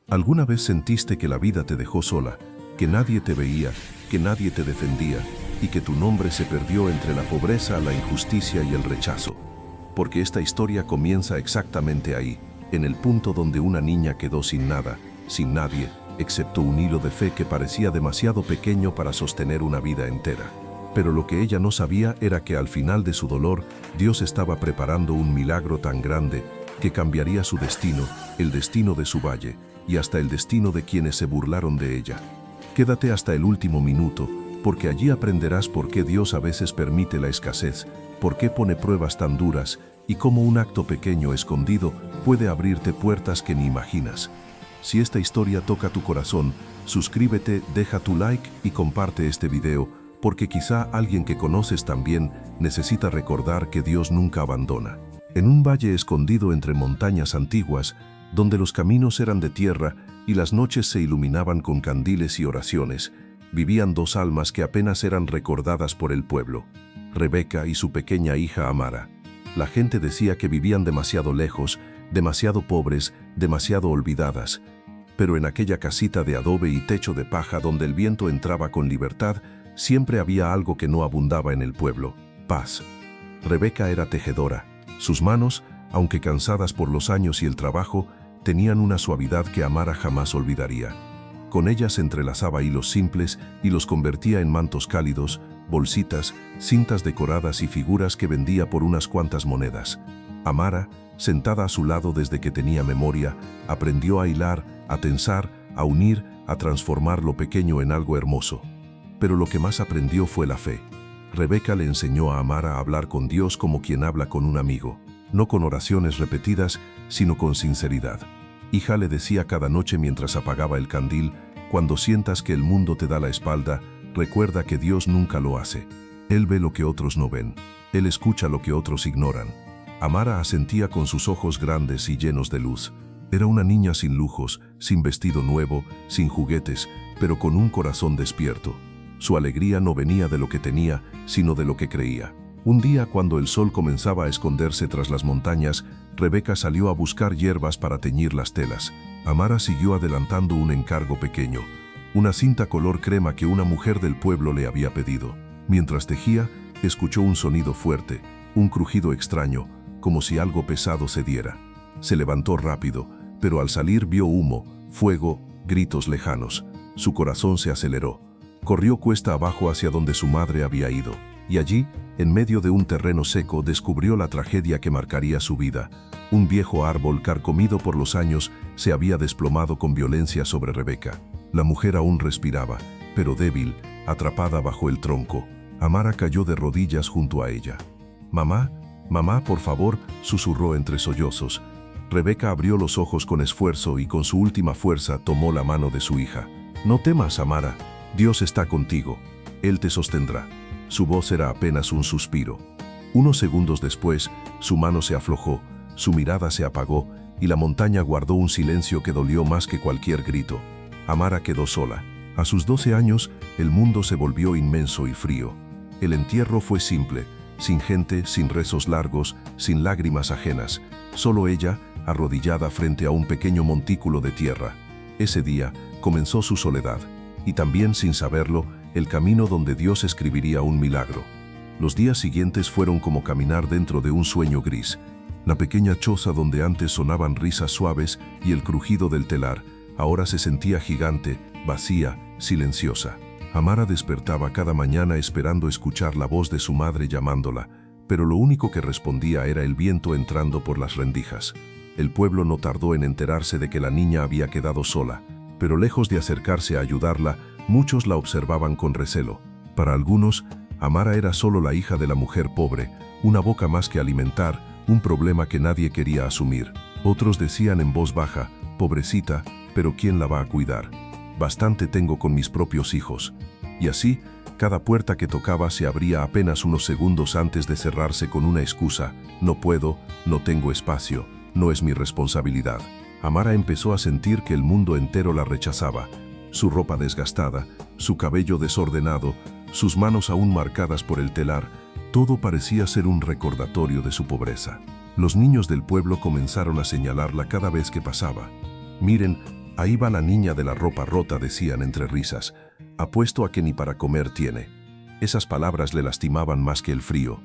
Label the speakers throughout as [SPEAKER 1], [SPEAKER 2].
[SPEAKER 1] ¿Alguna vez sentiste que la vida te dejó sola, que nadie te veía, que nadie te defendía y que tu nombre se perdió entre la pobreza, la injusticia y el rechazo? Porque esta historia comienza exactamente ahí, en el punto donde una niña quedó sin nada, sin nadie, excepto un hilo de fe que parecía demasiado pequeño para sostener una vida entera. Pero lo que ella no sabía era que al final de su dolor, Dios estaba preparando un milagro tan grande que cambiaría su destino, el destino de su valle, y hasta el destino de quienes se burlaron de ella. Quédate hasta el último minuto, porque allí aprenderás por qué Dios a veces permite la escasez, por qué pone pruebas tan duras y cómo un acto pequeño escondido puede abrirte puertas que ni imaginas. Si esta historia toca tu corazón, suscríbete, deja tu like y comparte este video, porque quizá alguien que conoces también necesita recordar que Dios nunca abandona. En un valle escondido entre montañas antiguas, donde los caminos eran de tierra y las noches se iluminaban con candiles y oraciones, vivían dos almas que apenas eran recordadas por el pueblo, Rebeca y su pequeña hija Amara. La gente decía que vivían demasiado lejos, demasiado pobres, demasiado olvidadas. Pero en aquella casita de adobe y techo de paja donde el viento entraba con libertad, siempre había algo que no abundaba en el pueblo: paz. Rebeca era tejedora. Sus manos, aunque cansadas por los años y el trabajo, tenían una suavidad que Amara jamás olvidaría. Con ellas entrelazaba hilos simples y los convertía en mantos cálidos, bolsitas, cintas decoradas y figuras que vendía por unas cuantas monedas. Amara, sentada a su lado desde que tenía memoria, aprendió a hilar, a tensar, a unir, a transformar lo pequeño en algo hermoso. Pero lo que más aprendió fue la fe. Rebeca le enseñó a Amara a hablar con Dios como quien habla con un amigo, no con oraciones repetidas, sino con sinceridad. Hija, le decía cada noche mientras apagaba el candil, cuando sientas que el mundo te da la espalda, recuerda que Dios nunca lo hace. Él ve lo que otros no ven. Él escucha lo que otros ignoran. Amara asentía con sus ojos grandes y llenos de luz. Era una niña sin lujos, sin vestido nuevo, sin juguetes, pero con un corazón despierto. Su alegría no venía de lo que tenía, sino de lo que creía. Un día, cuando el sol comenzaba a esconderse tras las montañas, Rebeca salió a buscar hierbas para teñir las telas. Amara siguió adelantando un encargo pequeño, una cinta color crema que una mujer del pueblo le había pedido. Mientras tejía, escuchó un sonido fuerte, un crujido extraño, como si algo pesado cediera. Se levantó rápido, pero al salir vio humo, fuego, gritos lejanos. Su corazón se aceleró. Corrió cuesta abajo hacia donde su madre había ido, y allí, en medio de un terreno seco, descubrió la tragedia que marcaría su vida. Un viejo árbol carcomido por los años se había desplomado con violencia sobre Rebeca. La mujer aún respiraba, pero débil, atrapada bajo el tronco. Amara cayó de rodillas junto a ella. «Mamá, mamá, por favor», susurró entre sollozos. Rebeca abrió los ojos con esfuerzo y con su última fuerza tomó la mano de su hija. «No temas, Amara. Dios está contigo. Él te sostendrá». Su voz era apenas un suspiro. Unos segundos después, su mano se aflojó, su mirada se apagó y la montaña guardó un silencio que dolió más que cualquier grito. Amara quedó sola. A sus 12 años, el mundo se volvió inmenso y frío. El entierro fue simple, sin gente, sin rezos largos, sin lágrimas ajenas. Solo ella, arrodillada frente a un pequeño montículo de tierra. Ese día comenzó su soledad, y también, sin saberlo, el camino donde Dios escribiría un milagro. Los días siguientes fueron como caminar dentro de un sueño gris. La pequeña choza donde antes sonaban risas suaves y el crujido del telar, ahora se sentía gigante, vacía, silenciosa. Amara despertaba cada mañana esperando escuchar la voz de su madre llamándola, pero lo único que respondía era el viento entrando por las rendijas. El pueblo no tardó en enterarse de que la niña había quedado sola, pero lejos de acercarse a ayudarla, muchos la observaban con recelo. Para algunos, Amara era solo la hija de la mujer pobre, una boca más que alimentar, un problema que nadie quería asumir. Otros decían en voz baja: «Pobrecita, pero ¿quién la va a cuidar? Bastante tengo con mis propios hijos». Y así, cada puerta que tocaba se abría apenas unos segundos antes de cerrarse con una excusa: «No puedo, no tengo espacio, no es mi responsabilidad». Amara empezó a sentir que el mundo entero la rechazaba. Su ropa desgastada, su cabello desordenado, sus manos aún marcadas por el telar, todo parecía ser un recordatorio de su pobreza. Los niños del pueblo comenzaron a señalarla cada vez que pasaba. «Miren, Ahí va la niña de la ropa rota, decían entre risas. Apuesto a que ni para comer tiene. Esas palabras le lastimaban más que el frío.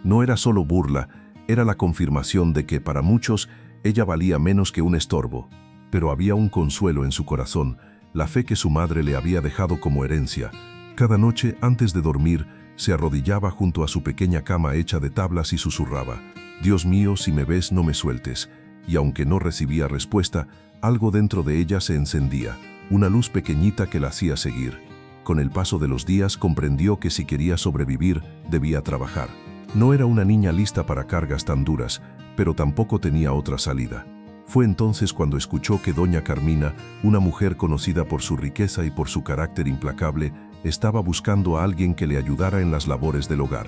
[SPEAKER 1] No era solo burla, era la confirmación de que para muchos ella valía menos que un estorbo. Pero había un consuelo en su corazón, la fe que su madre le había dejado como herencia. Cada noche, antes de dormir, se arrodillaba junto a su pequeña cama hecha de tablas y susurraba: «Dios mío, si me ves, no me sueltes». Y aunque no recibía respuesta, algo dentro de ella se encendía, una luz pequeñita que la hacía seguir. Con el paso de los días comprendió que si quería sobrevivir, debía trabajar. No era una niña lista para cargas tan duras, pero tampoco tenía otra salida. Fue entonces cuando escuchó que doña Carmina, una mujer conocida por su riqueza y por su carácter implacable, estaba buscando a alguien que le ayudara en las labores del hogar.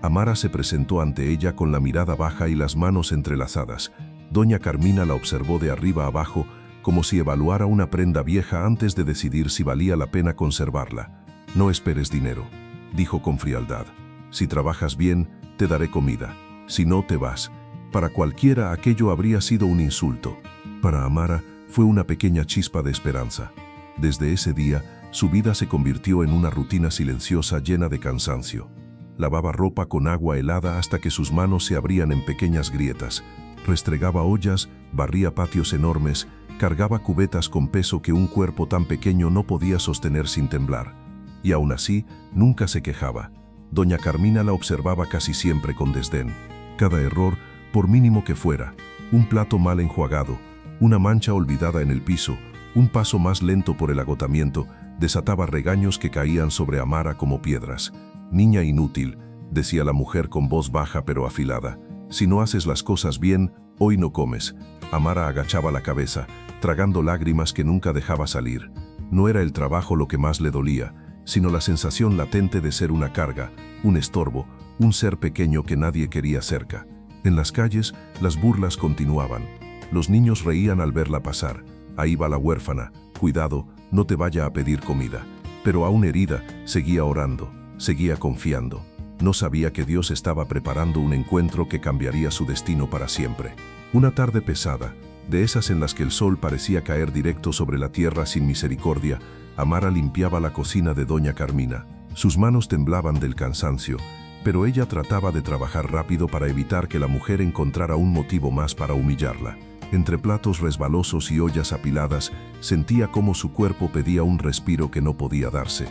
[SPEAKER 1] Amara se presentó ante ella con la mirada baja y las manos entrelazadas. Doña Carmina la observó de arriba abajo, como si evaluara una prenda vieja antes de decidir si valía la pena conservarla. «No esperes dinero», dijo con frialdad. «Si trabajas bien, te daré comida. Si no, te vas». Para cualquiera aquello habría sido un insulto. Para Amara fue una pequeña chispa de esperanza. Desde ese día, su vida se convirtió en una rutina silenciosa llena de cansancio. Lavaba ropa con agua helada hasta que sus manos se abrían en pequeñas grietas. Restregaba ollas, barría patios enormes, cargaba cubetas con peso que un cuerpo tan pequeño no podía sostener sin temblar. Y aún así, nunca se quejaba. Doña Carmina la observaba casi siempre con desdén. Cada error, por mínimo que fuera, un plato mal enjuagado, una mancha olvidada en el piso, un paso más lento por el agotamiento, desataba regaños que caían sobre Amara como piedras. «Niña inútil», decía la mujer con voz baja pero afilada. «Si no haces las cosas bien, hoy no comes». Amara agachaba la cabeza, tragando lágrimas que nunca dejaba salir. No era el trabajo lo que más le dolía, sino la sensación latente de ser una carga, un estorbo, un ser pequeño que nadie quería cerca. En las calles, las burlas continuaban. Los niños reían al verla pasar. «Ahí va la huérfana, cuidado, no te vaya a pedir comida». Pero aún herida, seguía orando, seguía confiando. No sabía que Dios estaba preparando un encuentro que cambiaría su destino para siempre. Una tarde pesada, de esas en las que el sol parecía caer directo sobre la tierra sin misericordia, Amara limpiaba la cocina de doña Carmina. Sus manos temblaban del cansancio, pero ella trataba de trabajar rápido para evitar que la mujer encontrara un motivo más para humillarla. Entre platos resbalosos y ollas apiladas, sentía cómo su cuerpo pedía un respiro que no podía darse.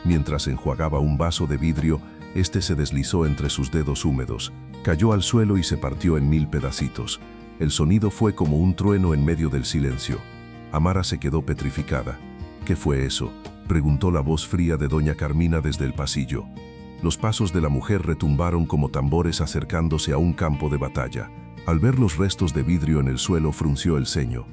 [SPEAKER 1] Mientras enjuagaba un vaso de vidrio, este se deslizó entre sus dedos húmedos, cayó al suelo y se partió en 1000 pedacitos. El sonido fue como un trueno en medio del silencio. Amara se quedó petrificada. «¿Qué fue eso?», preguntó la voz fría de doña Carmina desde el pasillo. Los pasos de la mujer retumbaron como tambores acercándose a un campo de batalla. Al ver los restos de vidrio en el suelo, frunció el ceño.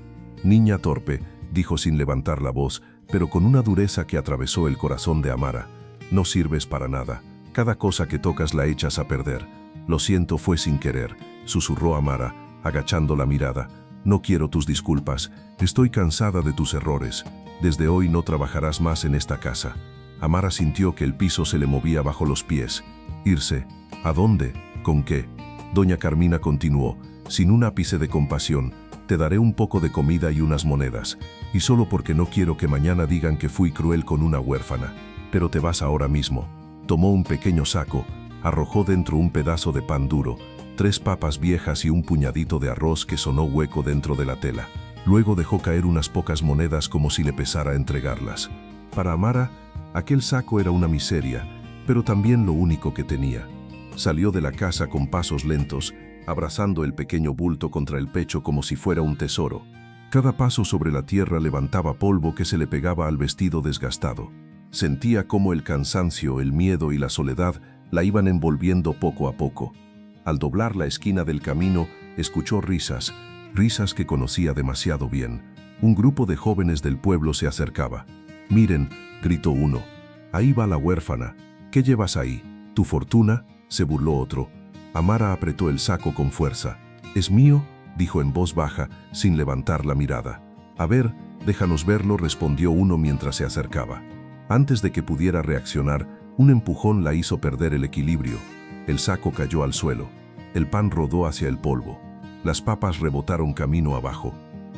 [SPEAKER 1] «Niña torpe», dijo sin levantar la voz, pero con una dureza que atravesó el corazón de Amara. «No sirves para nada. Cada cosa que tocas la echas a perder». «Lo siento, fue sin querer», susurró Amara, agachando la mirada. «No quiero tus disculpas. Estoy cansada de tus errores. Desde hoy no trabajarás más en esta casa». Amara sintió que el piso se le movía bajo los pies. «¿Irse? ¿A dónde? ¿Con qué?». Doña Carmina continuó, sin un ápice de compasión. «Te daré un poco de comida y unas monedas. Y solo porque no quiero que mañana digan que fui cruel con una huérfana. Pero te vas ahora mismo». Tomó un pequeño saco, arrojó dentro un pedazo de pan duro, 3 papas viejas y un puñadito de arroz que sonó hueco dentro de la tela. Luego dejó caer unas pocas monedas como si le pesara entregarlas. Para Amara, aquel saco era una miseria, pero también lo único que tenía. Salió de la casa con pasos lentos, abrazando el pequeño bulto contra el pecho como si fuera un tesoro. Cada paso sobre la tierra levantaba polvo que se le pegaba al vestido desgastado. Sentía cómo el cansancio, el miedo y la soledad la iban envolviendo poco a poco. Al doblar la esquina del camino, escuchó risas, risas que conocía demasiado bien. Un grupo de jóvenes del pueblo se acercaba. «Miren», gritó uno, «ahí va la huérfana. ¿Qué llevas ahí? ¿Tu fortuna?», se burló otro. Amara apretó el saco con fuerza. «¿Es mío?», dijo en voz baja, sin levantar la mirada. «A ver, déjanos verlo», respondió uno mientras se acercaba. Antes de que pudiera reaccionar, un empujón la hizo perder el equilibrio. El saco cayó al suelo. El pan rodó hacia el polvo. Las papas rebotaron camino abajo.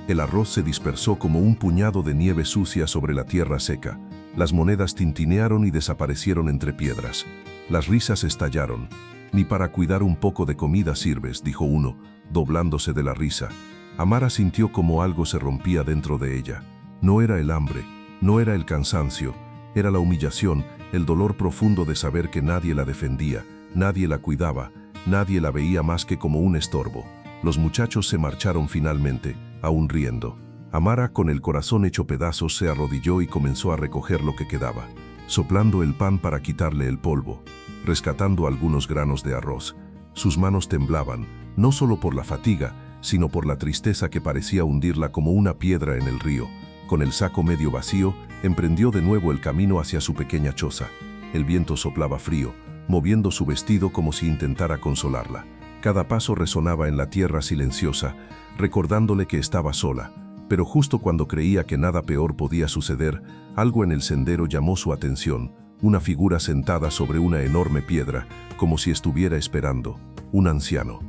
[SPEAKER 1] El arroz se dispersó como un puñado de nieve sucia sobre la tierra seca. Las monedas tintinearon y desaparecieron entre piedras. Las risas estallaron. «Ni para cuidar un poco de comida sirves», dijo uno, doblándose de la risa. Amara sintió como algo se rompía dentro de ella. No era el hambre, no era el cansancio, era la humillación, el dolor profundo de saber que nadie la defendía, nadie la cuidaba, nadie la veía más que como un estorbo. Los muchachos se marcharon finalmente, aún riendo. Amara, con el corazón hecho pedazos, se arrodilló y comenzó a recoger lo que quedaba, soplando el pan para quitarle el polvo, rescatando algunos granos de arroz. Sus manos temblaban, no solo por la fatiga, sino por la tristeza que parecía hundirla como una piedra en el río. Con el saco medio vacío, emprendió de nuevo el camino hacia su pequeña choza. El viento soplaba frío, moviendo su vestido como si intentara consolarla. Cada paso resonaba en la tierra silenciosa, recordándole que estaba sola. Pero justo cuando creía que nada peor podía suceder, algo en el sendero llamó su atención. Una figura sentada sobre una enorme piedra, como si estuviera esperando. Un anciano.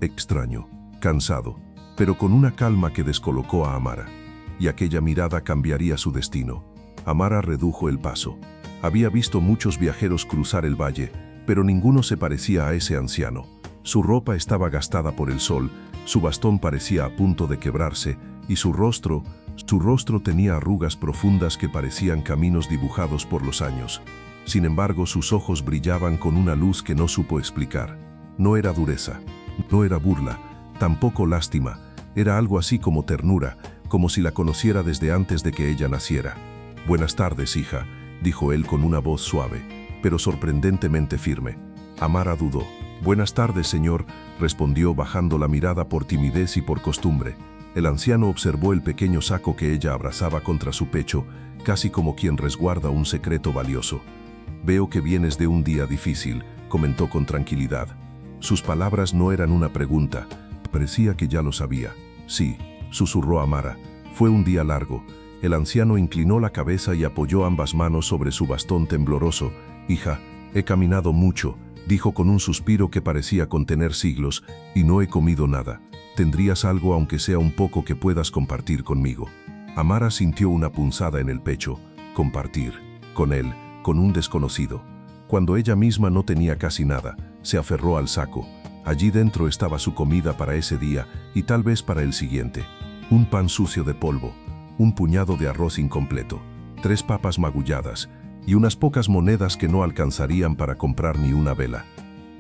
[SPEAKER 1] Extraño, cansado, pero con una calma que descolocó a Amara. Y aquella mirada cambiaría su destino. Amara redujo el paso. Había visto muchos viajeros cruzar el valle, pero ninguno se parecía a ese anciano. Su ropa estaba gastada por el sol, su bastón parecía a punto de quebrarse, y su rostro tenía arrugas profundas que parecían caminos dibujados por los años. Sin embargo, sus ojos brillaban con una luz que no supo explicar. No era dureza, no era burla, tampoco lástima, era algo así como ternura, como si la conociera desde antes de que ella naciera. «Buenas tardes, hija», dijo él con una voz suave, pero sorprendentemente firme. Amara dudó. «Buenas tardes, señor», respondió bajando la mirada por timidez y por costumbre. El anciano observó el pequeño saco que ella abrazaba contra su pecho, casi como quien resguarda un secreto valioso. «Veo que vienes de un día difícil», comentó con tranquilidad. Sus palabras no eran una pregunta, parecía que ya lo sabía. «Sí», susurró Amara, «fue un día largo». El anciano inclinó la cabeza y apoyó ambas manos sobre su bastón tembloroso. «Hija, he caminado mucho», dijo con un suspiro que parecía contener siglos, «y no he comido nada. ¿Tendrías algo, aunque sea un poco, que puedas compartir conmigo?» Amara sintió una punzada en el pecho. Compartir. Con él, con un desconocido. Cuando ella misma no tenía casi nada, se aferró al saco. Allí dentro estaba su comida para ese día y tal vez para el siguiente. Un pan sucio de polvo, un puñado de arroz incompleto, 3 papas magulladas y unas pocas monedas que no alcanzarían para comprar ni una vela.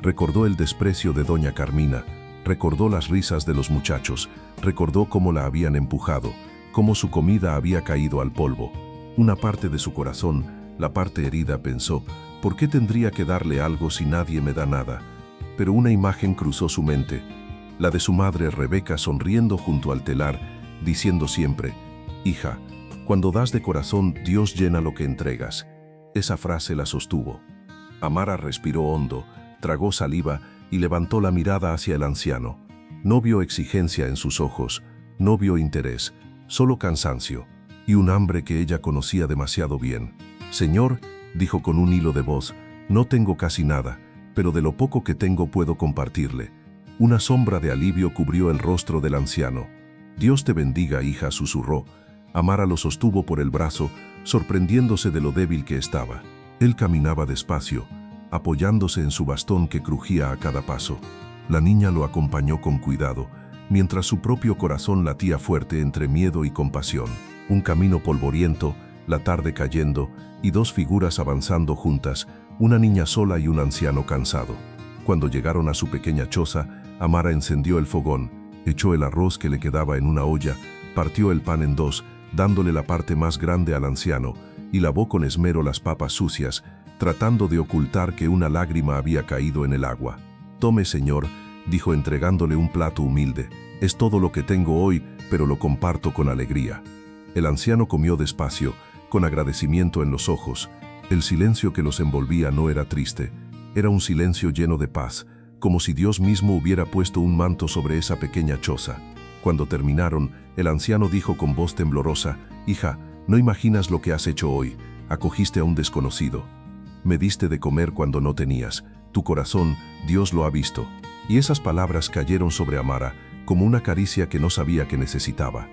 [SPEAKER 1] Recordó el desprecio de doña Carmina, recordó las risas de los muchachos, recordó cómo la habían empujado, cómo su comida había caído al polvo. Una parte de su corazón, la parte herida, pensó, ¿por qué tendría que darle algo si nadie me da nada? Pero una imagen cruzó su mente, la de su madre Rebeca sonriendo junto al telar, diciendo siempre, «Hija, cuando das de corazón, Dios llena lo que entregas». Esa frase la sostuvo. Amara respiró hondo, tragó saliva y levantó la mirada hacia el anciano. No vio exigencia en sus ojos, no vio interés, solo cansancio y un hambre que ella conocía demasiado bien. «Señor», dijo con un hilo de voz, «no tengo casi nada, pero de lo poco que tengo puedo compartirle». Una sombra de alivio cubrió el rostro del anciano. «Dios te bendiga, hija», susurró. Amara lo sostuvo por el brazo, sorprendiéndose de lo débil que estaba. Él caminaba despacio, apoyándose en su bastón que crujía a cada paso. La niña lo acompañó con cuidado, mientras su propio corazón latía fuerte entre miedo y compasión. Un camino polvoriento, la tarde cayendo, y 2 figuras avanzando juntas, una niña sola y un anciano cansado. Cuando llegaron a su pequeña choza, Amara encendió el fogón, echó el arroz que le quedaba en una olla, partió el pan en 2, dándole la parte más grande al anciano, y lavó con esmero las papas sucias, tratando de ocultar que una lágrima había caído en el agua. «Tome, señor», dijo entregándole un plato humilde. «Es todo lo que tengo hoy, pero lo comparto con alegría». El anciano comió despacio, con agradecimiento en los ojos. El silencio que los envolvía no era triste, era un silencio lleno de paz, como si Dios mismo hubiera puesto un manto sobre esa pequeña choza. Cuando terminaron, el anciano dijo con voz temblorosa, «Hija, no imaginas lo que has hecho hoy. Acogiste a un desconocido. Me diste de comer cuando no tenías. Tu corazón, Dios lo ha visto». Y esas palabras cayeron sobre Amara como una caricia que no sabía que necesitaba.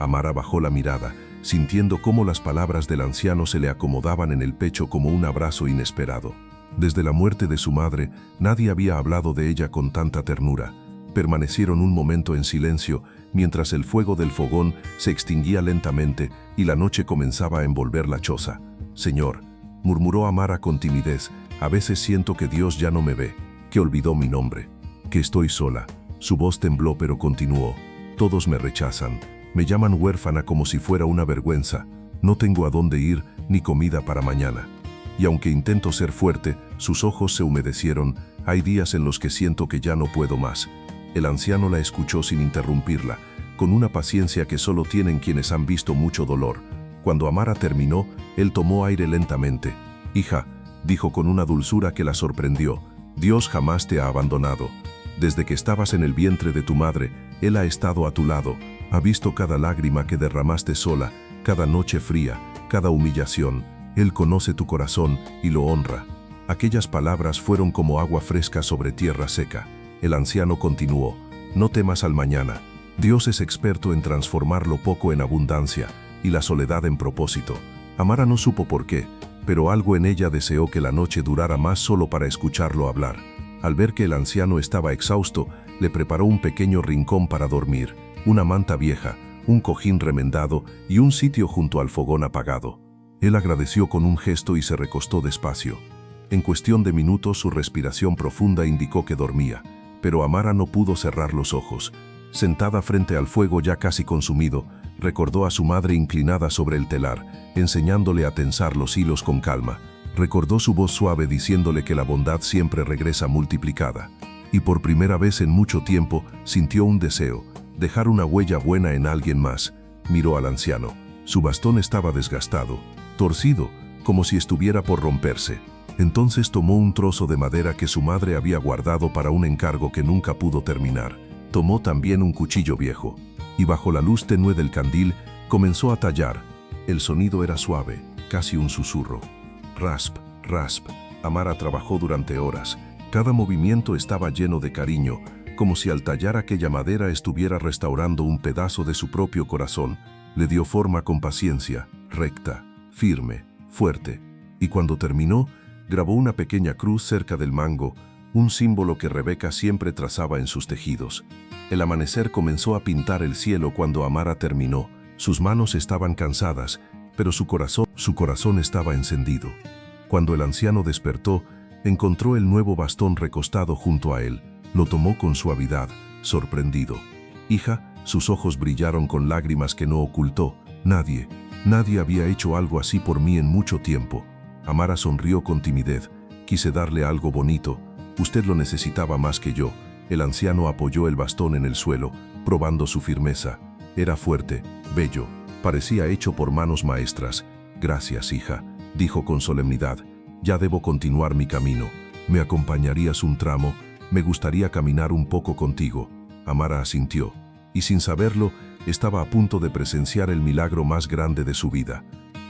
[SPEAKER 1] Amara bajó la mirada, sintiendo cómo las palabras del anciano se le acomodaban en el pecho como un abrazo inesperado. Desde la muerte de su madre, nadie había hablado de ella con tanta ternura. Permanecieron un momento en silencio, mientras el fuego del fogón se extinguía lentamente y la noche comenzaba a envolver la choza. «Señor», murmuró Amara con timidez, «a veces siento que Dios ya no me ve, que olvidó mi nombre, que estoy sola». Su voz tembló pero continuó. «Todos me rechazan, me llaman huérfana como si fuera una vergüenza. No tengo a dónde ir ni comida para mañana. Y aunque intento ser fuerte, sus ojos se humedecieron. Hay días en los que siento que ya no puedo más». El anciano la escuchó sin interrumpirla, con una paciencia que solo tienen quienes han visto mucho dolor. Cuando Amara terminó, él tomó aire lentamente. «Hija», dijo con una dulzura que la sorprendió, «Dios jamás te ha abandonado. Desde que estabas en el vientre de tu madre, Él ha estado a tu lado, ha visto cada lágrima que derramaste sola, cada noche fría, cada humillación. Él conoce tu corazón y lo honra». Aquellas palabras fueron como agua fresca sobre tierra seca. El anciano continuó, «No temas al mañana. Dios es experto en transformar lo poco en abundancia y la soledad en propósito». Amara no supo por qué, pero algo en ella deseó que la noche durara más solo para escucharlo hablar. Al ver que el anciano estaba exhausto, le preparó un pequeño rincón para dormir, una manta vieja, un cojín remendado y un sitio junto al fogón apagado. Él agradeció con un gesto y se recostó despacio. En cuestión de minutos su respiración profunda indicó que dormía, pero Amara no pudo cerrar los ojos. Sentada frente al fuego ya casi consumido, recordó a su madre inclinada sobre el telar, enseñándole a tensar los hilos con calma. Recordó su voz suave diciéndole que la bondad siempre regresa multiplicada. Y por primera vez en mucho tiempo sintió un deseo, dejar una huella buena en alguien más. Miró al anciano. Su bastón estaba desgastado, torcido, como si estuviera por romperse. Entonces tomó un trozo de madera que su madre había guardado para un encargo que nunca pudo terminar. Tomó también un cuchillo viejo, y bajo la luz tenue del candil comenzó a tallar. El sonido era suave, casi un susurro. Rasp, rasp. Amara trabajó durante horas. Cada movimiento estaba lleno de cariño, como si al tallar aquella madera estuviera restaurando un pedazo de su propio corazón. Le dio forma con paciencia, recta, firme, fuerte. Y cuando terminó, grabó una pequeña cruz cerca del mango, un símbolo que Rebeca siempre trazaba en sus tejidos. El amanecer comenzó a pintar el cielo cuando Amara terminó. Sus manos estaban cansadas, pero su corazón estaba encendido. Cuando el anciano despertó, encontró el nuevo bastón recostado junto a él. Lo tomó con suavidad, sorprendido. «Hija», sus ojos brillaron con lágrimas que no ocultó. Nadie había hecho algo así por mí en mucho tiempo». Amara sonrió con timidez. «Quise darle algo bonito. Usted lo necesitaba más que yo». El anciano apoyó el bastón en el suelo, probando su firmeza. Era fuerte, bello, parecía hecho por manos maestras. «Gracias, hija», dijo con solemnidad. «Ya debo continuar mi camino. ¿Me acompañarías un tramo? Me gustaría caminar un poco contigo». Amara asintió, y sin saberlo, estaba a punto de presenciar el milagro más grande de su vida.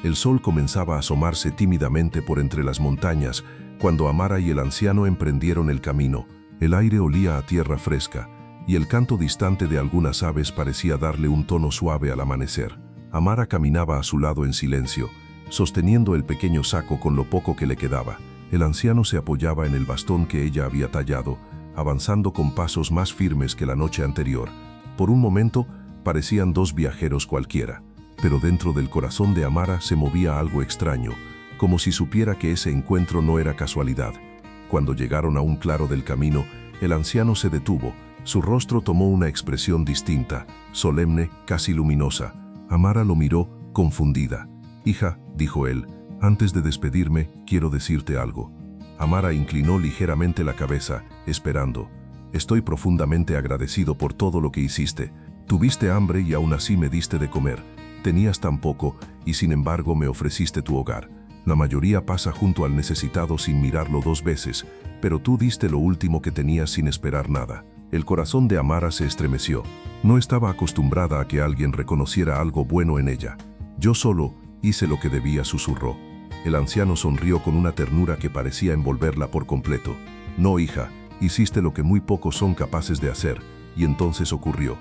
[SPEAKER 1] El sol comenzaba a asomarse tímidamente por entre las montañas cuando Amara y el anciano emprendieron el camino. El aire olía a tierra fresca, y el canto distante de algunas aves parecía darle un tono suave al amanecer. Amara caminaba a su lado en silencio, sosteniendo el pequeño saco con lo poco que le quedaba. El anciano se apoyaba en el bastón que ella había tallado, avanzando con pasos más firmes que la noche anterior. Por un momento, parecían dos viajeros cualquiera, pero dentro del corazón de Amara se movía algo extraño, como si supiera que ese encuentro no era casualidad. Cuando llegaron a un claro del camino, el anciano se detuvo. Su rostro tomó una expresión distinta, solemne, casi luminosa. Amara lo miró, confundida. «Hija», dijo él, «antes de despedirme, quiero decirte algo». Amara inclinó ligeramente la cabeza, esperando. «Estoy profundamente agradecido por todo lo que hiciste. Tuviste hambre y aún así me diste de comer. Tenías tan poco y sin embargo me ofreciste tu hogar. La mayoría pasa junto al necesitado sin mirarlo dos veces, pero tú diste lo último que tenías sin esperar nada». El corazón de Amara se estremeció. No estaba acostumbrada a que alguien reconociera algo bueno en ella. «Yo solo hice lo que debía», susurró. El anciano sonrió con una ternura que parecía envolverla por completo. «No, hija, hiciste lo que muy pocos son capaces de hacer». Y entonces ocurrió.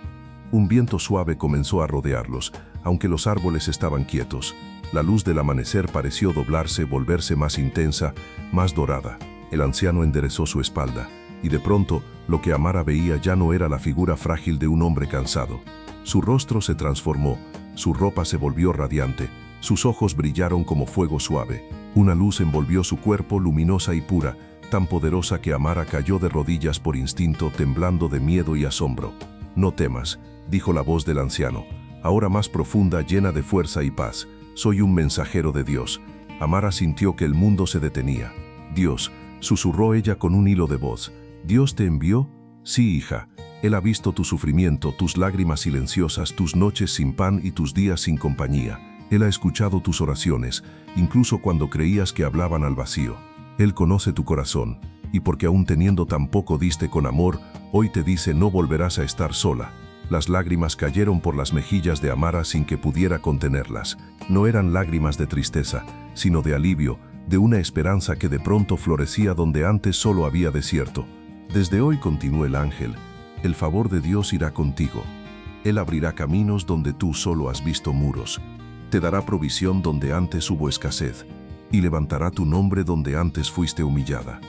[SPEAKER 1] Un viento suave comenzó a rodearlos, aunque los árboles estaban quietos. La luz del amanecer pareció doblarse, volverse más intensa, más dorada. El anciano enderezó su espalda, y de pronto, lo que Amara veía ya no era la figura frágil de un hombre cansado. Su rostro se transformó, su ropa se volvió radiante, sus ojos brillaron como fuego suave. Una luz envolvió su cuerpo, luminosa y pura, tan poderosa que Amara cayó de rodillas por instinto, temblando de miedo y asombro. «No temas», dijo la voz del anciano, ahora más profunda, llena de fuerza y paz. «Soy un mensajero de Dios». Amara sintió que el mundo se detenía. «Dios», susurró ella con un hilo de voz. «¿Dios te envió?» «Sí, hija. Él ha visto tu sufrimiento, tus lágrimas silenciosas, tus noches sin pan y tus días sin compañía. Él ha escuchado tus oraciones, incluso cuando creías que hablaban al vacío. Él conoce tu corazón, y porque aún teniendo tan poco diste con amor, hoy te dice no volverás a estar sola». Las lágrimas cayeron por las mejillas de Amara sin que pudiera contenerlas. No eran lágrimas de tristeza, sino de alivio, de una esperanza que de pronto florecía donde antes solo había desierto. «Desde hoy», continuó el ángel, «el favor de Dios irá contigo. Él abrirá caminos donde tú solo has visto muros. Te dará provisión donde antes hubo escasez, y levantará tu nombre donde antes fuiste humillada».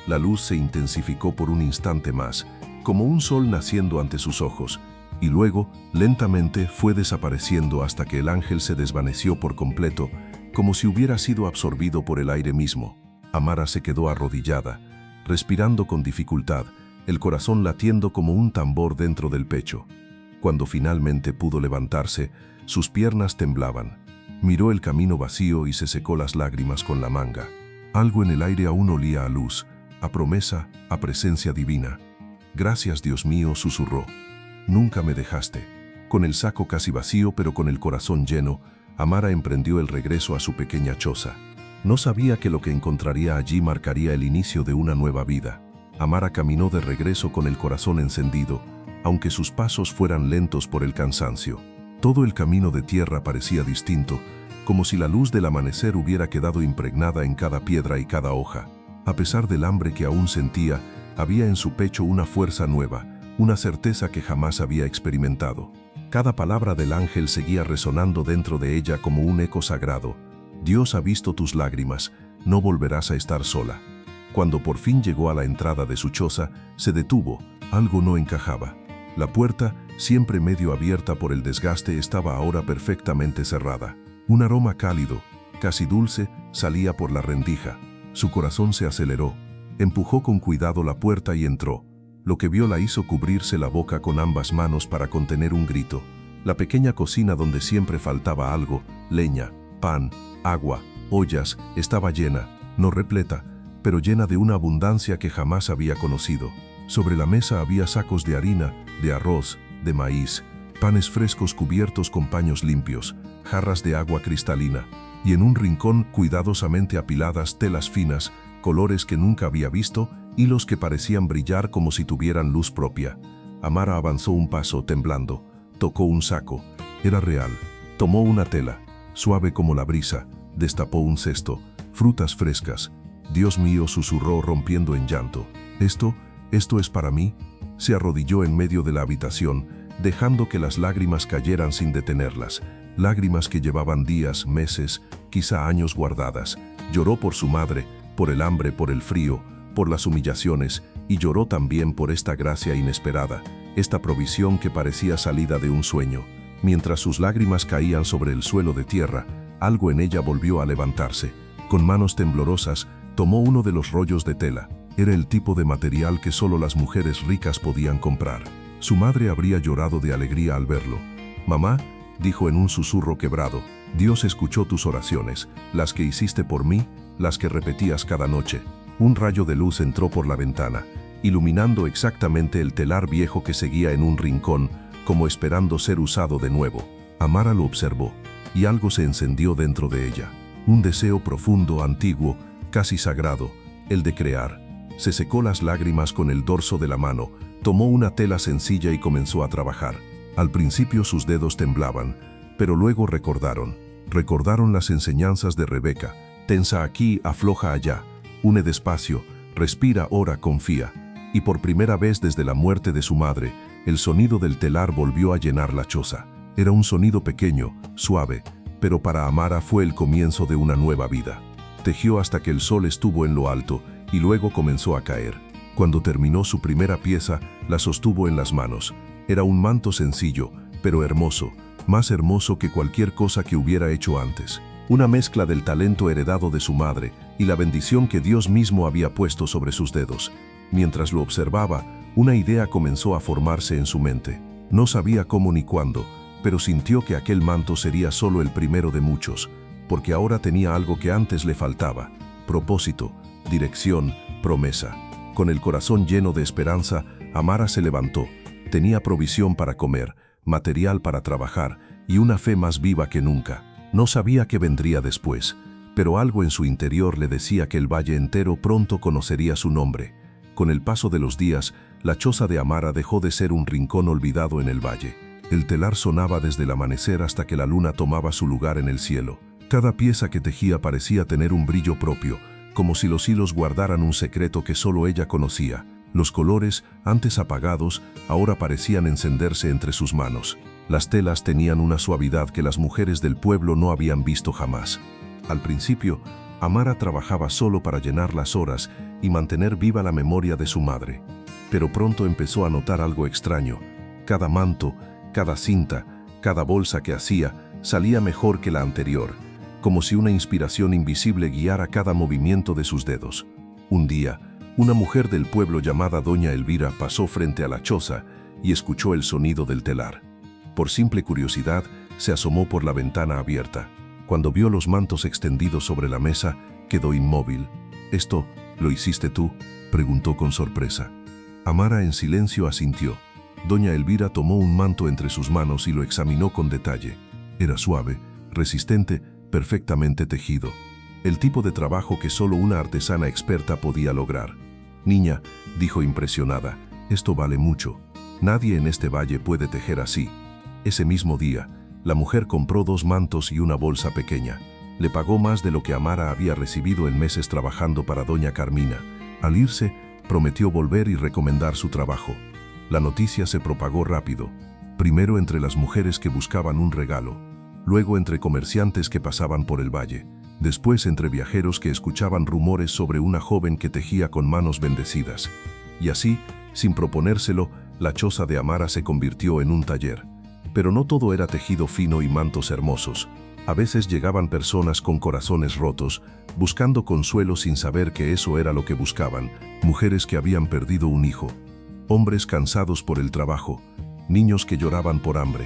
[SPEAKER 1] La luz se intensificó por un instante más, como un sol naciendo ante sus ojos, y luego, lentamente, fue desapareciendo hasta que el ángel se desvaneció por completo, como si hubiera sido absorbido por el aire mismo. Amara se quedó arrodillada, respirando con dificultad, el corazón latiendo como un tambor dentro del pecho. Cuando finalmente pudo levantarse, sus piernas temblaban. Miró el camino vacío y se secó las lágrimas con la manga. Algo en el aire aún olía a luz, a promesa, a presencia divina. «Gracias, Dios mío», susurró. «Nunca me dejaste». Con el saco casi vacío pero con el corazón lleno, Amara emprendió el regreso a su pequeña choza. No sabía que lo que encontraría allí marcaría el inicio de una nueva vida. Amara caminó de regreso con el corazón encendido, aunque sus pasos fueran lentos por el cansancio. Todo el camino de tierra parecía distinto, como si la luz del amanecer hubiera quedado impregnada en cada piedra y cada hoja. A pesar del hambre que aún sentía, había en su pecho una fuerza nueva, una certeza que jamás había experimentado. Cada palabra del ángel seguía resonando dentro de ella como un eco sagrado. «Dios ha visto tus lágrimas, no volverás a estar sola». Cuando por fin llegó a la entrada de su choza, se detuvo, algo no encajaba. La puerta, siempre medio abierta por el desgaste, estaba ahora perfectamente cerrada. Un aroma cálido, casi dulce, salía por la rendija. Su corazón se aceleró. Empujó con cuidado la puerta y entró. Lo que vio la hizo cubrirse la boca con ambas manos para contener un grito. La pequeña cocina donde siempre faltaba algo, leña, pan, agua, ollas, estaba llena, no repleta, pero llena de una abundancia que jamás había conocido. Sobre la mesa había sacos de harina, de arroz, de maíz, panes frescos cubiertos con paños limpios, jarras de agua cristalina, y en un rincón cuidadosamente apiladas telas finas, colores que nunca había visto, hilos que parecían brillar como si tuvieran luz propia. Amara avanzó un paso temblando, tocó un saco, era real. Tomó una tela, suave como la brisa, destapó un cesto, frutas frescas. «Dios mío», susurró rompiendo en llanto. «¿Esto es para mí?» Se arrodilló en medio de la habitación, dejando que las lágrimas cayeran sin detenerlas, lágrimas que llevaban días, meses, quizá años guardadas. Lloró por su madre, por el hambre, por el frío, por las humillaciones, y lloró también por esta gracia inesperada, esta provisión que parecía salida de un sueño. Mientras sus lágrimas caían sobre el suelo de tierra, algo en ella volvió a levantarse. Con manos temblorosas, tomó uno de los rollos de tela. Era el tipo de material que solo las mujeres ricas podían comprar. Su madre habría llorado de alegría al verlo. «Mamá», dijo en un susurro quebrado, «Dios escuchó tus oraciones, las que hiciste por mí, las que repetías cada noche». Un rayo de luz entró por la ventana, iluminando exactamente el telar viejo que seguía en un rincón, como esperando ser usado de nuevo. Amara lo observó, y algo se encendió dentro de ella. Un deseo profundo, antiguo, casi sagrado, el de crear. Se secó las lágrimas con el dorso de la mano, tomó una tela sencilla y comenzó a trabajar. Al principio sus dedos temblaban, pero luego recordaron las enseñanzas de Rebeca. Tensa aquí, afloja allá, une despacio, respira, ora, confía. Y por primera vez desde la muerte de su madre, el sonido del telar volvió a llenar la choza. Era un sonido pequeño, suave, pero para Amara fue el comienzo de una nueva vida. Tejió hasta que el sol estuvo en lo alto y luego comenzó a caer. Cuando terminó su primera pieza, la sostuvo en las manos. Era un manto sencillo, pero hermoso, más hermoso que cualquier cosa que hubiera hecho antes. Una mezcla del talento heredado de su madre y la bendición que Dios mismo había puesto sobre sus dedos. Mientras lo observaba, una idea comenzó a formarse en su mente. No sabía cómo ni cuándo, pero sintió que aquel manto sería solo el primero de muchos, porque ahora tenía algo que antes le faltaba: propósito, dirección, promesa. Con el corazón lleno de esperanza, Amara se levantó. Tenía provisión para comer, material para trabajar y una fe más viva que nunca. No sabía qué vendría después, pero algo en su interior le decía que el valle entero pronto conocería su nombre. Con el paso de los días, la choza de Amara dejó de ser un rincón olvidado en el valle. El telar sonaba desde el amanecer hasta que la luna tomaba su lugar en el cielo. Cada pieza que tejía parecía tener un brillo propio, como si los hilos guardaran un secreto que solo ella conocía. Los colores, antes apagados, ahora parecían encenderse entre sus manos. Las telas tenían una suavidad que las mujeres del pueblo no habían visto jamás. Al principio, Amara trabajaba solo para llenar las horas y mantener viva la memoria de su madre. Pero pronto empezó a notar algo extraño. Cada manto, cada cinta, cada bolsa que hacía, salía mejor que la anterior, como si una inspiración invisible guiara cada movimiento de sus dedos. Un día, una mujer del pueblo llamada Doña Elvira pasó frente a la choza y escuchó el sonido del telar. Por simple curiosidad, se asomó por la ventana abierta. Cuando vio los mantos extendidos sobre la mesa, quedó inmóvil. «¿Esto lo hiciste tú?», preguntó con sorpresa. Amara en silencio asintió. Doña Elvira tomó un manto entre sus manos y lo examinó con detalle. Era suave, resistente, perfectamente tejido. El tipo de trabajo que solo una artesana experta podía lograr. «Niña», dijo impresionada, «esto vale mucho. Nadie en este valle puede tejer así». Ese mismo día, la mujer compró 2 mantos y una bolsa pequeña. Le pagó más de lo que Amara había recibido en meses trabajando para doña Carmina. Al irse, prometió volver y recomendar su trabajo. La noticia se propagó rápido, primero entre las mujeres que buscaban un regalo, luego entre comerciantes que pasaban por el valle, después entre viajeros que escuchaban rumores sobre una joven que tejía con manos bendecidas. Y así, sin proponérselo, la choza de Amara se convirtió en un taller. Pero no todo era tejido fino y mantos hermosos. A veces llegaban personas con corazones rotos, buscando consuelo sin saber que eso era lo que buscaban, mujeres que habían perdido un hijo, hombres cansados por el trabajo, niños que lloraban por hambre.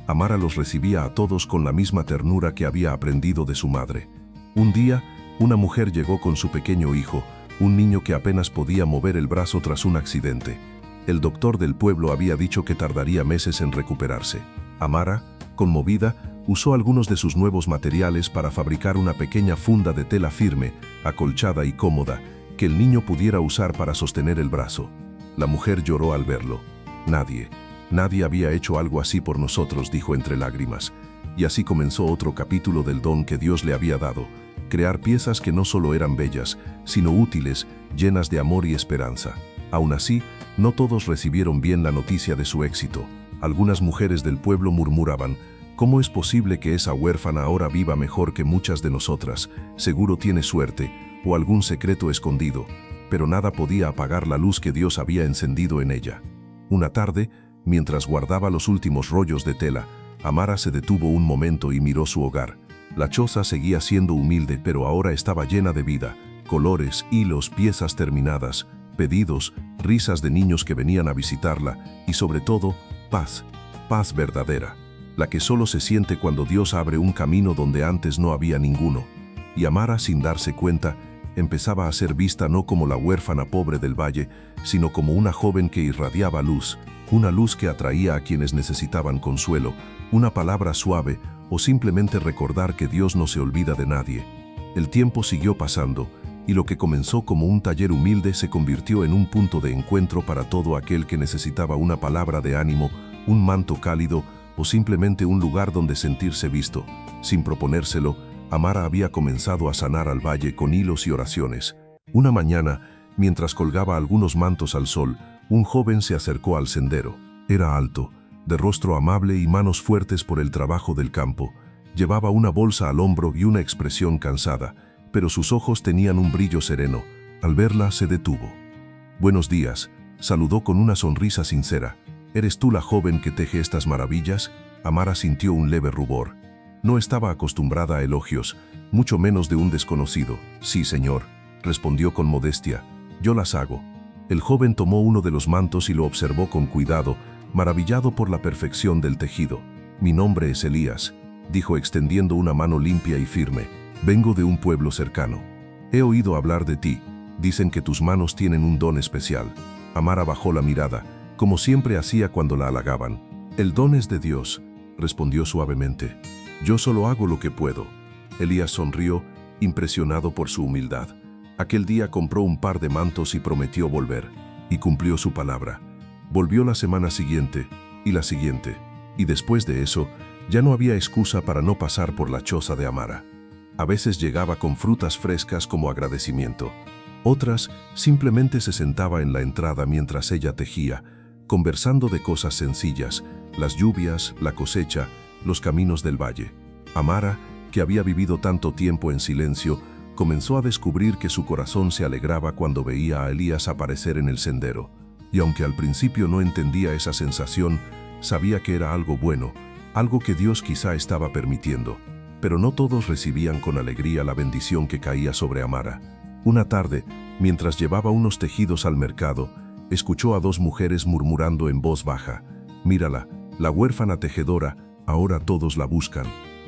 [SPEAKER 1] Amara los recibía a todos con la misma ternura que había aprendido de su madre. Un día, una mujer llegó con su pequeño hijo, un niño que apenas podía mover el brazo tras un accidente. El doctor del pueblo había dicho que tardaría meses en recuperarse. Amara, conmovida, usó algunos de sus nuevos materiales para fabricar una pequeña funda de tela firme, acolchada y cómoda, que el niño pudiera usar para sostener el brazo. La mujer lloró al verlo. Nadie había hecho algo así por nosotros», dijo entre lágrimas. Y así comenzó otro capítulo del don que Dios le había dado: crear piezas que no solo eran bellas, sino útiles, llenas de amor y esperanza. Aún así, no todos recibieron bien la noticia de su éxito. Algunas mujeres del pueblo murmuraban: «¿Cómo es posible que esa huérfana ahora viva mejor que muchas de nosotras? Seguro tiene suerte o algún secreto escondido». Pero nada podía apagar la luz que Dios había encendido en ella. Una tarde, mientras guardaba los últimos rollos de tela, Amara se detuvo un momento y miró su hogar. La choza seguía siendo humilde, pero ahora estaba llena de vida: colores, hilos, piezas terminadas, pedidos, risas de niños que venían a visitarla y sobre todo, paz verdadera, la que solo se siente cuando Dios abre un camino donde antes no había ninguno. Y Amara, sin darse cuenta, empezaba a ser vista no como la huérfana pobre del valle, sino como una joven que irradiaba luz, una luz que atraía a quienes necesitaban consuelo, una palabra suave o simplemente recordar que Dios no se olvida de nadie. El tiempo siguió pasando, y lo que comenzó como un taller humilde se convirtió en un punto de encuentro para todo aquel que necesitaba una palabra de ánimo, un manto cálido o simplemente un lugar donde sentirse visto. Sin proponérselo, Amara había comenzado a sanar al valle con hilos y oraciones. Una mañana, mientras colgaba algunos mantos al sol, un joven se acercó al sendero. Era alto, de rostro amable y manos fuertes por el trabajo del campo. Llevaba una bolsa al hombro y una expresión cansada, pero sus ojos tenían un brillo sereno. Al verla, se detuvo. «Buenos días», saludó con una sonrisa sincera. «¿Eres tú la joven que teje estas maravillas?». Amara sintió un leve rubor. No estaba acostumbrada a elogios, mucho menos de un desconocido. «Sí, señor», respondió con modestia. «Yo las hago». El joven tomó uno de los mantos y lo observó con cuidado, maravillado por la perfección del tejido. «Mi nombre es Elías», dijo extendiendo una mano limpia y firme. «Vengo de un pueblo cercano. He oído hablar de ti. Dicen que tus manos tienen un don especial». Amara bajó la mirada, como siempre hacía cuando la halagaban. «El don es de Dios», respondió suavemente. «Yo solo hago lo que puedo». Elías sonrió, impresionado por su humildad. Aquel día compró un par de mantos y prometió volver. Y cumplió su palabra. Volvió la semana siguiente, y la siguiente. Y después de eso, ya no había excusa para no pasar por la choza de Amara. A veces llegaba con frutas frescas como agradecimiento. Otras, simplemente se sentaba en la entrada mientras ella tejía, conversando de cosas sencillas, las lluvias, la cosecha, los caminos del valle. Amara, que había vivido tanto tiempo en silencio, comenzó a descubrir que su corazón se alegraba cuando veía a Elías aparecer en el sendero. Y aunque al principio no entendía esa sensación, sabía que era algo bueno, algo que Dios quizá estaba permitiendo. Pero no todos recibían con alegría la bendición que caía sobre Amara. Una tarde, mientras llevaba unos tejidos al mercado, escuchó a dos mujeres murmurando en voz baja: «Mírala, la huérfana tejedora, ahora todos la buscan,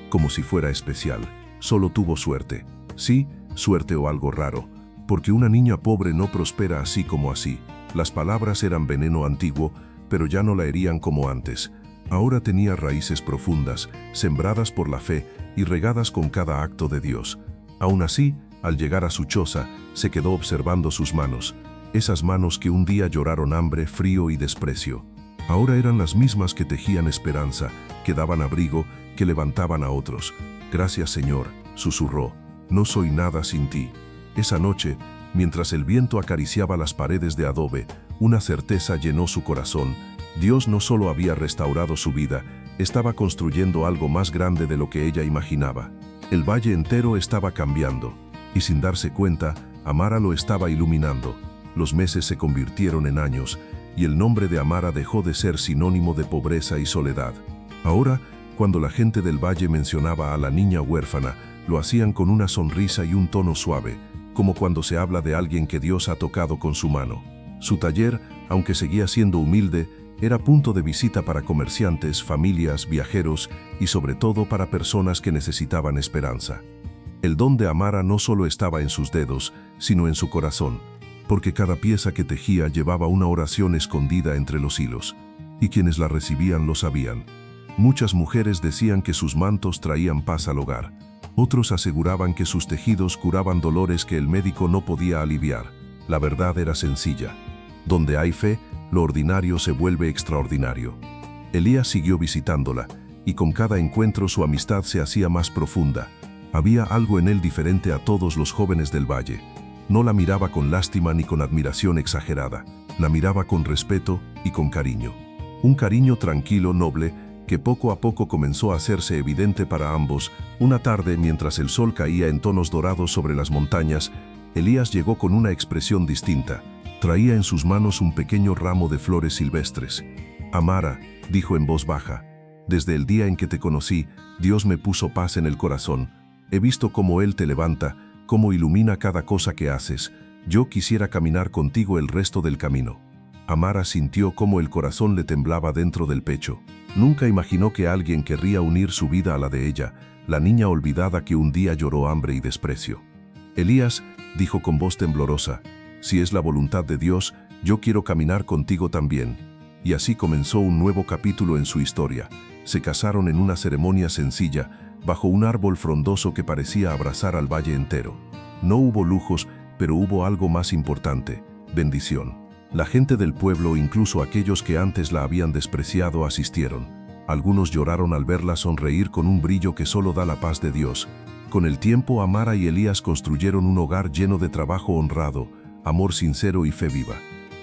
[SPEAKER 1] como si fuera especial. Solo tuvo suerte». Sí, suerte o algo raro, porque una niña pobre no prospera así como así. Las palabras eran veneno antiguo, pero ya no la herían como antes. Ahora tenía raíces profundas, sembradas por la fe y regadas con cada acto de Dios. Aún así, al llegar a su choza, se quedó observando sus manos, esas manos que un día lloraron hambre, frío y desprecio. Ahora eran las mismas que tejían esperanza, que daban abrigo, que levantaban a otros. «Gracias, Señor», susurró. «No soy nada sin ti». Esa noche, mientras el viento acariciaba las paredes de adobe, una certeza llenó su corazón. Dios no solo había restaurado su vida, estaba construyendo algo más grande de lo que ella imaginaba. El valle entero estaba cambiando, y sin darse cuenta, Amara lo estaba iluminando. Los meses se convirtieron en años, y el nombre de Amara dejó de ser sinónimo de pobreza y soledad. Ahora, cuando la gente del valle mencionaba a la niña huérfana, lo hacían con una sonrisa y un tono suave, como cuando se habla de alguien que Dios ha tocado con su mano. Su taller, aunque seguía siendo humilde, era punto de visita para comerciantes, familias, viajeros y sobre todo para personas que necesitaban esperanza. El don de Amara no solo estaba en sus dedos, sino en su corazón, porque cada pieza que tejía llevaba una oración escondida entre los hilos, y quienes la recibían lo sabían. Muchas mujeres decían que sus mantos traían paz al hogar. Otros aseguraban que sus tejidos curaban dolores que el médico no podía aliviar. La verdad era sencilla. Donde hay fe, lo ordinario se vuelve extraordinario. Elías siguió visitándola, y con cada encuentro su amistad se hacía más profunda. Había algo en él diferente a todos los jóvenes del valle. No la miraba con lástima ni con admiración exagerada. La miraba con respeto y con cariño. Un cariño tranquilo, noble, que poco a poco comenzó a hacerse evidente para ambos. Una tarde, mientras el sol caía en tonos dorados sobre las montañas, Elías llegó con una expresión distinta. Traía en sus manos un pequeño ramo de flores silvestres. «Amara», dijo en voz baja, «desde el día en que te conocí, Dios me puso paz en el corazón. He visto cómo Él te levanta, cómo ilumina cada cosa que haces. Yo quisiera caminar contigo el resto del camino». Amara sintió cómo el corazón le temblaba dentro del pecho. Nunca imaginó que alguien querría unir su vida a la de ella, la niña olvidada que un día lloró hambre y desprecio. «Elías», dijo con voz temblorosa, «si es la voluntad de Dios, yo quiero caminar contigo también». Y así comenzó un nuevo capítulo en su historia. Se casaron en una ceremonia sencilla, bajo un árbol frondoso que parecía abrazar al valle entero. No hubo lujos, pero hubo algo más importante: bendición. La gente del pueblo, incluso aquellos que antes la habían despreciado, asistieron. Algunos lloraron al verla sonreír con un brillo que solo da la paz de Dios. Con el tiempo, Amara y Elías construyeron un hogar lleno de trabajo honrado, amor sincero y fe viva.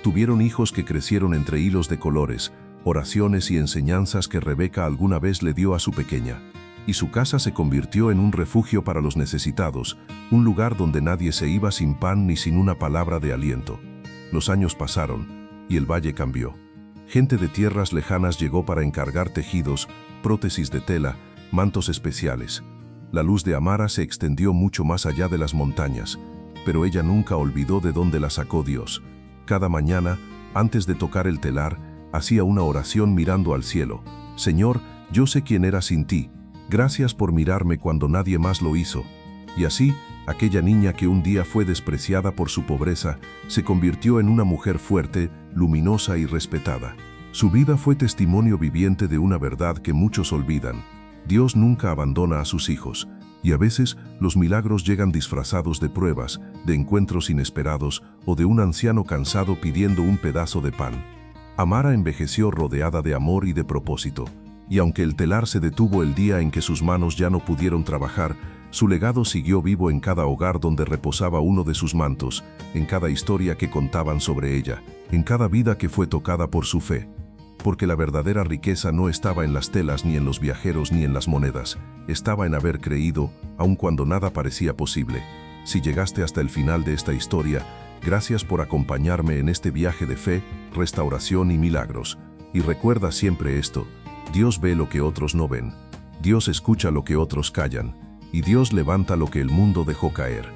[SPEAKER 1] Tuvieron hijos que crecieron entre hilos de colores, oraciones y enseñanzas que Rebeca alguna vez le dio a su pequeña. Y su casa se convirtió en un refugio para los necesitados, un lugar donde nadie se iba sin pan ni sin una palabra de aliento. Los años pasaron, y el valle cambió. Gente de tierras lejanas llegó para encargar tejidos, prótesis de tela, mantos especiales. La luz de Amara se extendió mucho más allá de las montañas, pero ella nunca olvidó de dónde la sacó Dios. Cada mañana, antes de tocar el telar, hacía una oración mirando al cielo. Señor, yo sé quién era sin ti. Gracias por mirarme cuando nadie más lo hizo. Y así, aquella niña que un día fue despreciada por su pobreza, se convirtió en una mujer fuerte, luminosa y respetada. Su vida fue testimonio viviente de una verdad que muchos olvidan. Dios nunca abandona a sus hijos, y a veces los milagros llegan disfrazados de pruebas, de encuentros inesperados o de un anciano cansado pidiendo un pedazo de pan. Amara envejeció rodeada de amor y de propósito, y aunque el telar se detuvo el día en que sus manos ya no pudieron trabajar, su legado siguió vivo en cada hogar donde reposaba uno de sus mantos, en cada historia que contaban sobre ella, en cada vida que fue tocada por su fe. Porque la verdadera riqueza no estaba en las telas, ni en los viajeros, ni en las monedas. Estaba en haber creído, aun cuando nada parecía posible. Si llegaste hasta el final de esta historia, gracias por acompañarme en este viaje de fe, restauración y milagros. Y recuerda siempre esto: Dios ve lo que otros no ven. Dios escucha lo que otros callan. Y Dios levanta lo que el mundo dejó caer.